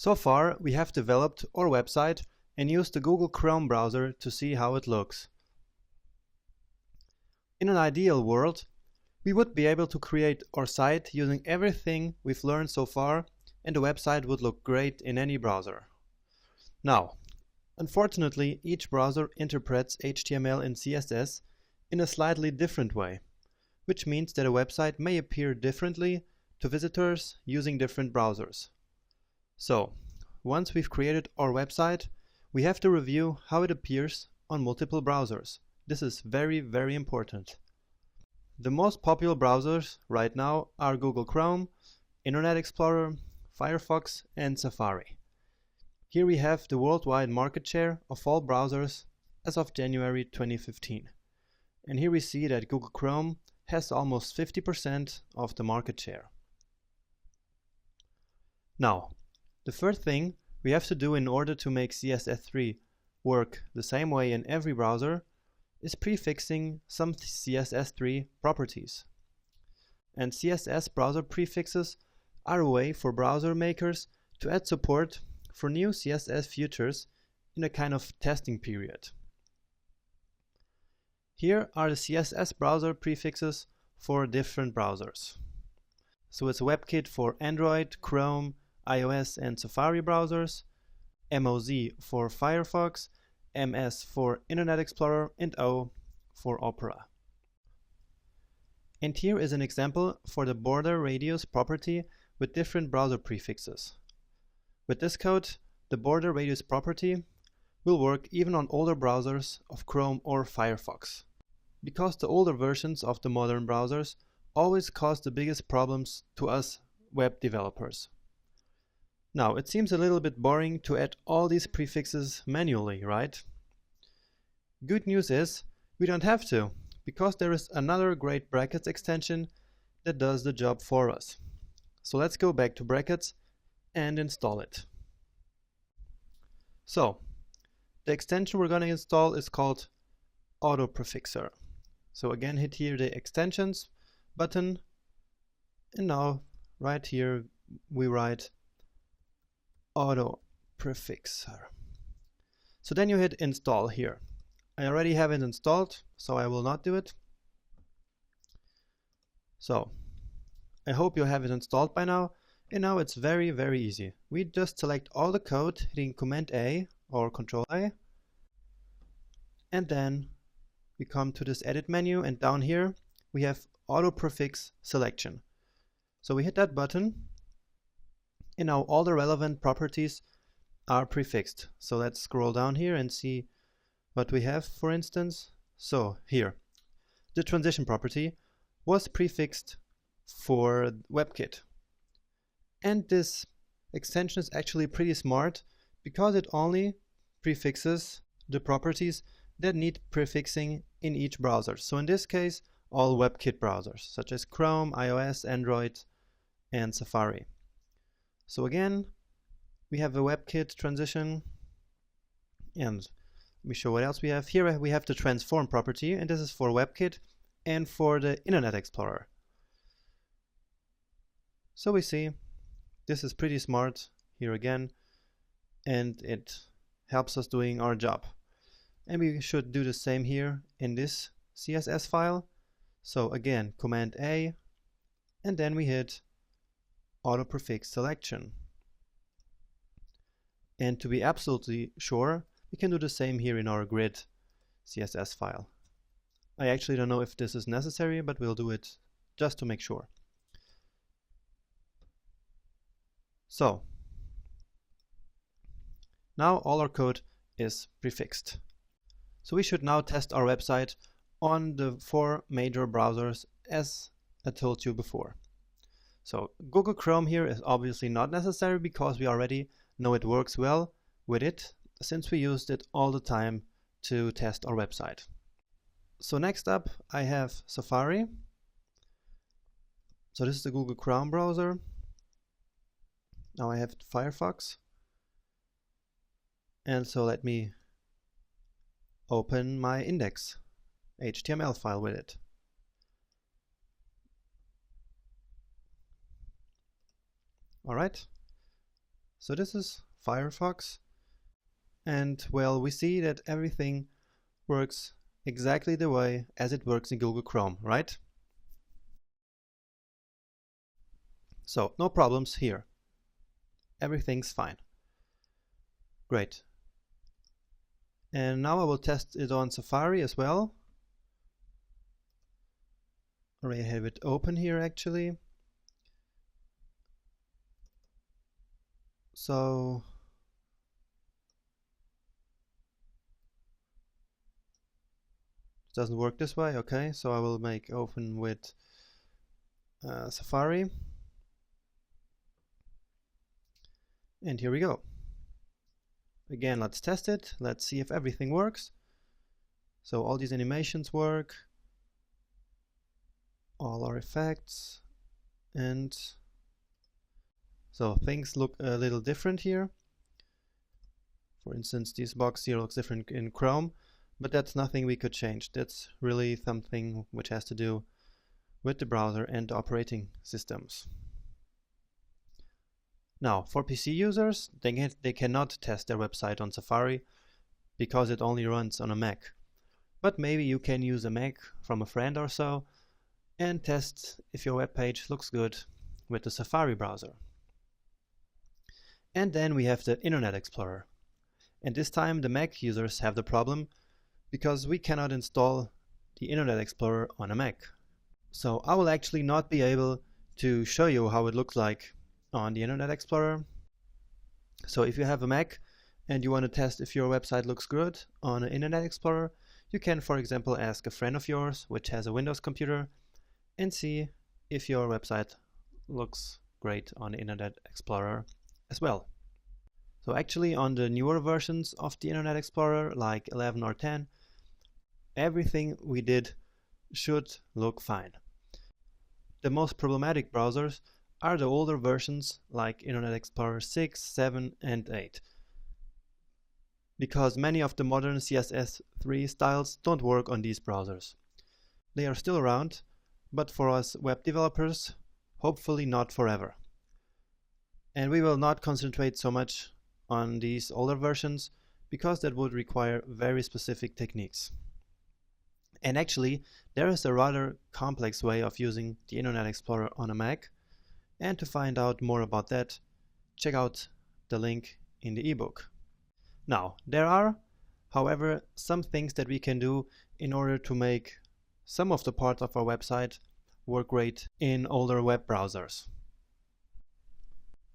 So far, we have developed our website and used the Google Chrome browser to see how it looks. In an ideal world, we would be able to create our site using everything we've learned so far, and the website would look great in any browser. Now, unfortunately, each browser interprets HTML and CSS in a slightly different way, which means that a website may appear differently to visitors using different browsers. So, once we've created our website, we have to review how it appears on multiple browsers. This is very, very important. The most popular browsers right now are Google Chrome, Internet Explorer, Firefox, and Safari. Here we have the worldwide market share of all browsers as of January 2015. And here we see that Google Chrome has almost 50% of the market share. Now, the first thing we have to do in order to make CSS3 work the same way in every browser is prefixing some CSS3 properties. And CSS browser prefixes are a way for browser makers to add support for new CSS features in a kind of testing period. Here are the CSS browser prefixes for different browsers. So it's WebKit for Android, Chrome, iOS and Safari browsers, MOZ for Firefox, MS for Internet Explorer, and O for Opera. And here is an example for the border radius property with different browser prefixes. With this code, the border radius property will work even on older browsers of Chrome or Firefox, because the older versions of the modern browsers always cause the biggest problems to us web developers. Now, it seems a little bit boring to add all these prefixes manually, right? Good news is, we don't have to, because there is another great brackets extension that does the job for us. So let's go back to brackets and install it. So, the extension we're going to install is called Auto Prefixer. So again, hit here the Extensions button, and now right here we write Auto Prefixer. So then you hit Install here. I already have it installed, so I will not do it. So I hope you have it installed by now, and now it's very, very easy. We just select all the code hitting Command A or Control A, and then we come to this edit menu, and down here we have Auto Prefix Selection. So we hit that button, and now all the relevant properties are prefixed. So let's scroll down here and see what we have, for instance. So here, the transition property was prefixed for WebKit. And this extension is actually pretty smart because it only prefixes the properties that need prefixing in each browser. So in this case, all WebKit browsers, such as Chrome, iOS, Android, and Safari. So again, we have a WebKit transition, and let me show what else we have. Here we have the transform property, and this is for WebKit and for the Internet Explorer. So we see this is pretty smart here again, and it helps us doing our job. And we should do the same here in this CSS file. So again, Command A, and then we hit Auto Prefix Selection. And to be absolutely sure, we can do the same here in our grid CSS file. I actually don't know if this is necessary, but we'll do it just to make sure. So now all our code is prefixed. So we should now test our website on the 4 major browsers as I told you before. So Google Chrome here is obviously not necessary because we already know it works well with it, since we used it all the time to test our website. So next up I have Safari. So this is the Google Chrome browser. Now I have Firefox. And so let me open my index HTML file with it. Alright, So this is Firefox, and well, we see that everything works exactly the way as it works in Google Chrome, right? So no problems here. Everything's fine. Great. And now I will test it on Safari as well. Already have it open here actually. So it doesn't work this way. Okay, so I will make open with Safari. And here we go. Again, let's test it. Let's see if everything works. So all these animations work, all our effects, and so things look a little different here. For instance, this box here looks different in Chrome, but that's nothing we could change. That's really something which has to do with the browser and the operating systems. Now, for PC users, they cannot test their website on Safari because it only runs on a Mac. But maybe you can use a Mac from a friend or so and test if your web page looks good with the Safari browser. And then we have the Internet Explorer. And this time the Mac users have the problem because we cannot install the Internet Explorer on a Mac. So I will actually not be able to show you how it looks like on the Internet Explorer. So if you have a Mac and you want to test if your website looks good on an Internet Explorer, you can, for example, ask a friend of yours which has a Windows computer and see if your website looks great on the Internet Explorer as well. So actually on the newer versions of the Internet Explorer, like 11 or 10, everything we did should look fine. The most problematic browsers are the older versions like Internet Explorer 6, 7 and 8. Because many of the modern CSS3 styles don't work on these browsers. They are still around, but for us web developers, hopefully not forever. And we will not concentrate so much on these older versions because that would require very specific techniques. And actually, there is a rather complex way of using the Internet Explorer on a Mac. And to find out more about that, check out the link in the ebook. Now, there are, however, some things that we can do in order to make some of the parts of our website work great in older web browsers.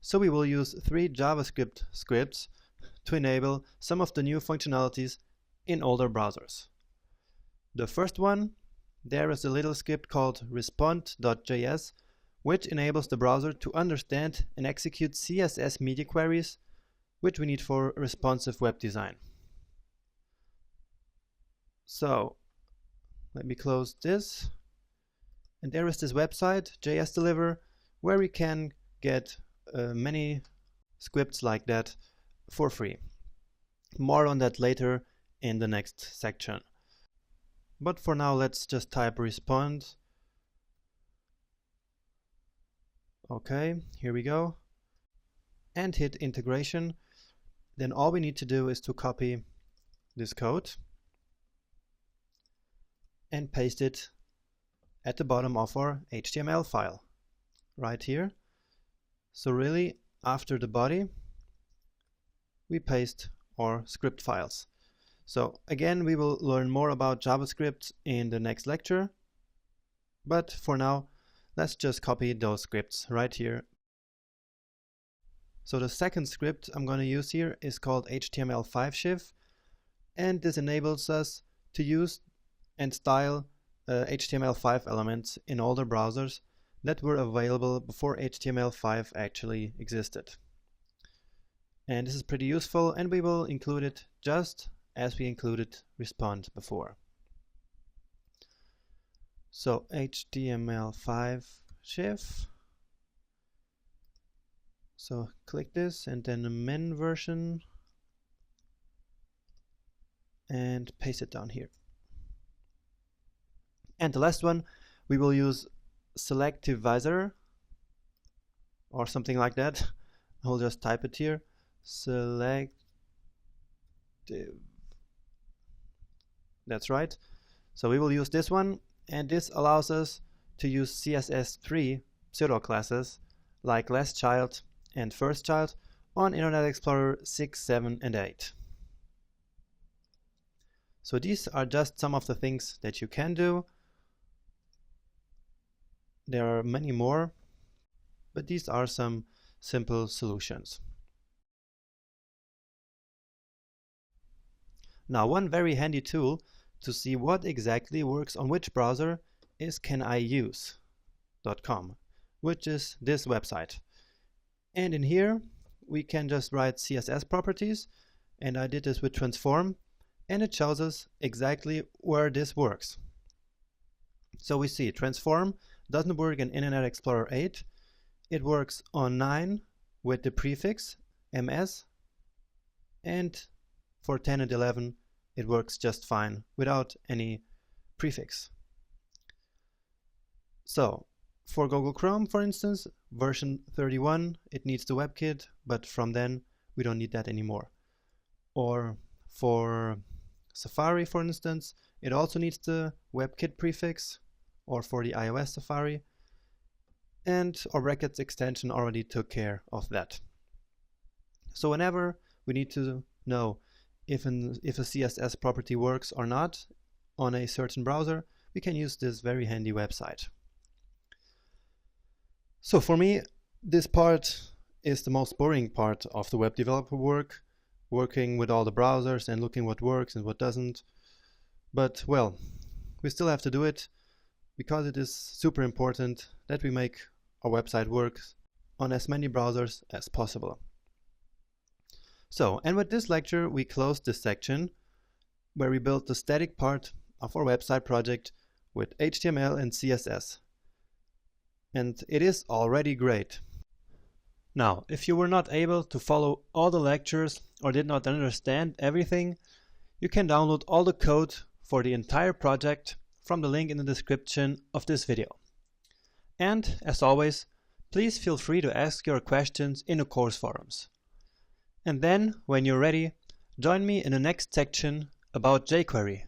So we will use 3 JavaScript scripts to enable some of the new functionalities in older browsers. The first one, there is a little script called respond.js, which enables the browser to understand and execute CSS media queries, which we need for responsive web design. So let me close this. And there is this website, JS Deliver, where we can get many scripts like that for free. More on that later in the next section. But for now, let's just type respond. Okay, here we go. And hit integration. Then all we need to do is to copy this code and paste it at the bottom of our HTML file, right here. So really, after the body, we paste our script files. So again, we will learn more about JavaScript in the next lecture, but for now, let's just copy those scripts right here. So the second script I'm going to use here is called HTML5 shift, and this enables us to use and style HTML5 elements in older browsers that were available before HTML5 actually existed. And this is pretty useful, and we will include it just as we included respond before. So HTML5 shift. So click this and then the min version and paste it down here. And the last one, we will use selective visor or something like that. I'll just type it here, selective. That's right. So we will use this one, and this allows us to use CSS3 pseudo classes like lastChild and firstChild on Internet Explorer 6, 7, and 8. So these are just some of the things that you can do. There are many more, but these are some simple solutions. Now, one very handy tool to see what exactly works on which browser is caniuse.com, which is this website. And in here we can just write CSS properties, and I did this with transform, and it shows us exactly where this works. So we see transform doesn't work in Internet Explorer 8. It works on 9 with the prefix ms, and for 10 and 11 it works just fine without any prefix. So for Google Chrome, for instance, version 31, it needs the WebKit, but from then we don't need that anymore. Or for Safari, for instance, it also needs the WebKit prefix, or for the iOS Safari, and our brackets extension already took care of that. So whenever we need to know if a CSS property works or not on a certain browser, we can use this very handy website. So for me, this part is the most boring part of the web developer work, working with all the browsers and looking what works and what doesn't. But well, we still have to do it because it is super important that we make our website work on as many browsers as possible. So, and with this lecture we close this section where we built the static part of our website project with HTML and CSS. And it is already great. Now, if you were not able to follow all the lectures or did not understand everything, you can download all the code for the entire project from the link in the description of this video. And, as always, please feel free to ask your questions in the course forums. And then, when you're ready, join me in the next section about jQuery.